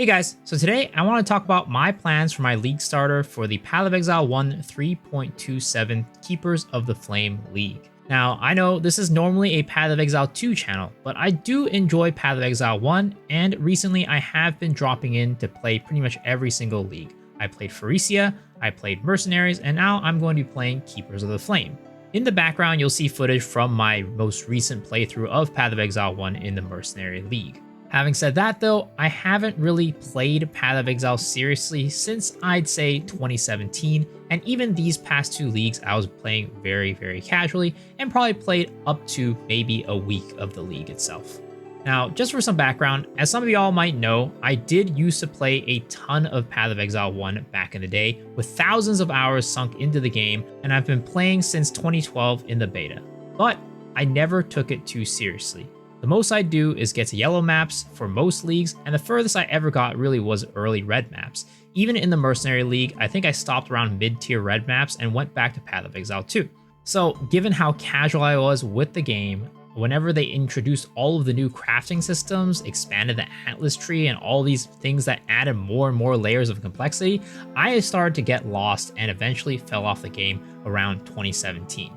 Hey guys, so today I want to talk about my plans for my League starter for the Path of Exile 1 3.27 Keepers of the Flame League. Now, I know this is normally a Path of Exile 2 channel, but I do enjoy Path of Exile 1, and recently I have been dropping in to play pretty much every single league. I played Pharesia, I played Mercenaries, and now I'm going to be playing Keepers of the Flame. In the background, you'll see footage from my most recent playthrough of Path of Exile 1 in the Mercenary League. Having said that though, I haven't really played Path of Exile seriously since I'd say 2017, and even these past two leagues I was playing very casually and probably played up to maybe a week of the league itself. Now, just for some background, as some of y'all might know, I did used to play a ton of Path of Exile 1 back in the day, with thousands of hours sunk into the game, and I've been playing since 2012 in the beta. But I never took it too seriously. The most I do is get to yellow maps for most leagues, and the furthest I ever got really was early red maps. Even in the Mercenary League, I think I stopped around mid-tier red maps and went back to Path of Exile 2. So given how casual I was with the game, whenever they introduced all of the new crafting systems, expanded the Atlas tree, and all these things that added more and more layers of complexity, I started to get lost and eventually fell off the game around 2017.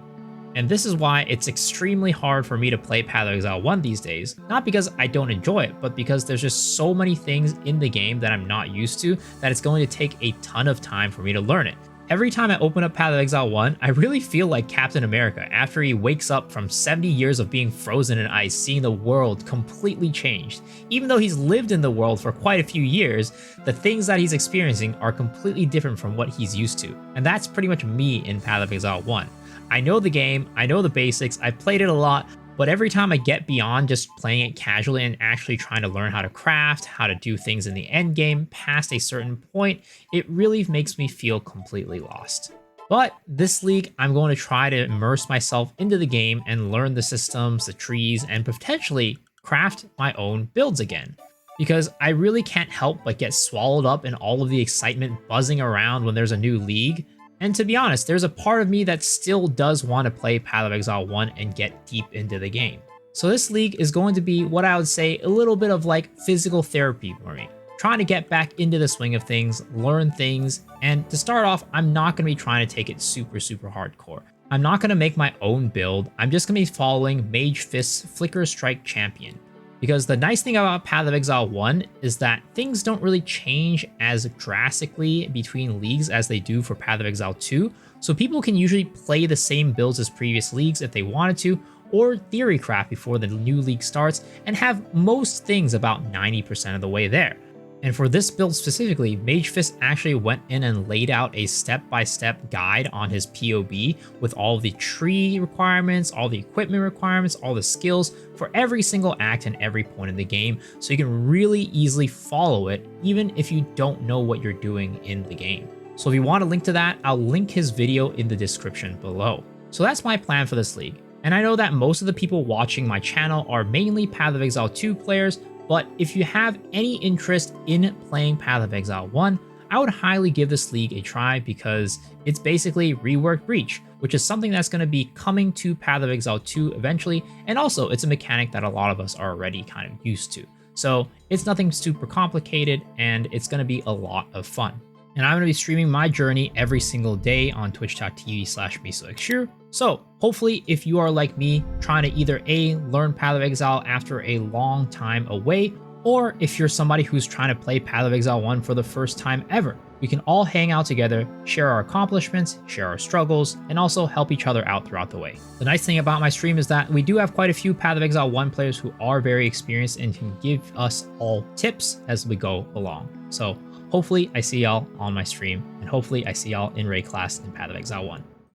And this is why it's extremely hard for me to play Path of Exile 1 these days, not because I don't enjoy it, but because there's just so many things in the game that I'm not used to that it's going to take a ton of time for me to learn it. Every time I open up Path of Exile 1, I really feel like Captain America after he wakes up from 70 years of being frozen in ice, seeing the world completely changed. Even though he's lived in the world for quite a few years, the things that he's experiencing are completely different from what he's used to. And that's pretty much me in Path of Exile 1. I know the game, I know the basics, I've played it a lot, but every time I get beyond just playing it casually and actually trying to learn how to craft, how to do things in the end game past a certain point, it really makes me feel completely lost. But this league, I'm going to try to immerse myself into the game and learn the systems, the trees, and potentially craft my own builds again. Because I really can't help but get swallowed up in all of the excitement buzzing around when there's a new league. And to be honest, there's a part of me that still does want to play Path of Exile 1 and get deep into the game. So this league is going to be what I would say a little bit of like physical therapy for me. Trying to get back into the swing of things, learn things, and to start off, I'm not going to be trying to take it super hardcore. I'm not going to make my own build, I'm just going to be following Mage Fist's Flicker Strike Champion. Because the nice thing about Path of Exile 1 is that things don't really change as drastically between leagues as they do for Path of Exile 2, so people can usually play the same builds as previous leagues if they wanted to, or theorycraft before the new league starts, and have most things about 90% of the way there. And for this build specifically, Mage Fist actually went in and laid out a step-by-step guide on his POB with all the tree requirements, all the equipment requirements, all the skills for every single act and every point in the game, so you can really easily follow it even if you don't know what you're doing in the game. So if you want a link to that, I'll link his video in the description below. So that's my plan for this league. And I know that most of the people watching my channel are mainly Path of Exile 2 players, but if you have any interest in playing Path of Exile 1, I would highly give this league a try because it's basically reworked Breach, which is something that's going to be coming to Path of Exile 2 eventually, and also it's a mechanic that a lot of us are already kind of used to. So it's nothing super complicated, and it's going to be a lot of fun. And I'm going to be streaming my journey every single day on twitch.tv/MisoXshu. So hopefully if you are like me, trying to either A, learn Path of Exile after a long time away, or if you're somebody who's trying to play Path of Exile 1 for the first time ever, we can all hang out together, share our accomplishments, share our struggles, and also help each other out throughout the way. The nice thing about my stream is that we do have quite a few Path of Exile 1 players who are very experienced and can give us all tips as we go along. So hopefully I see y'all on my stream, and hopefully I see y'all in raid class in Path of Exile 1.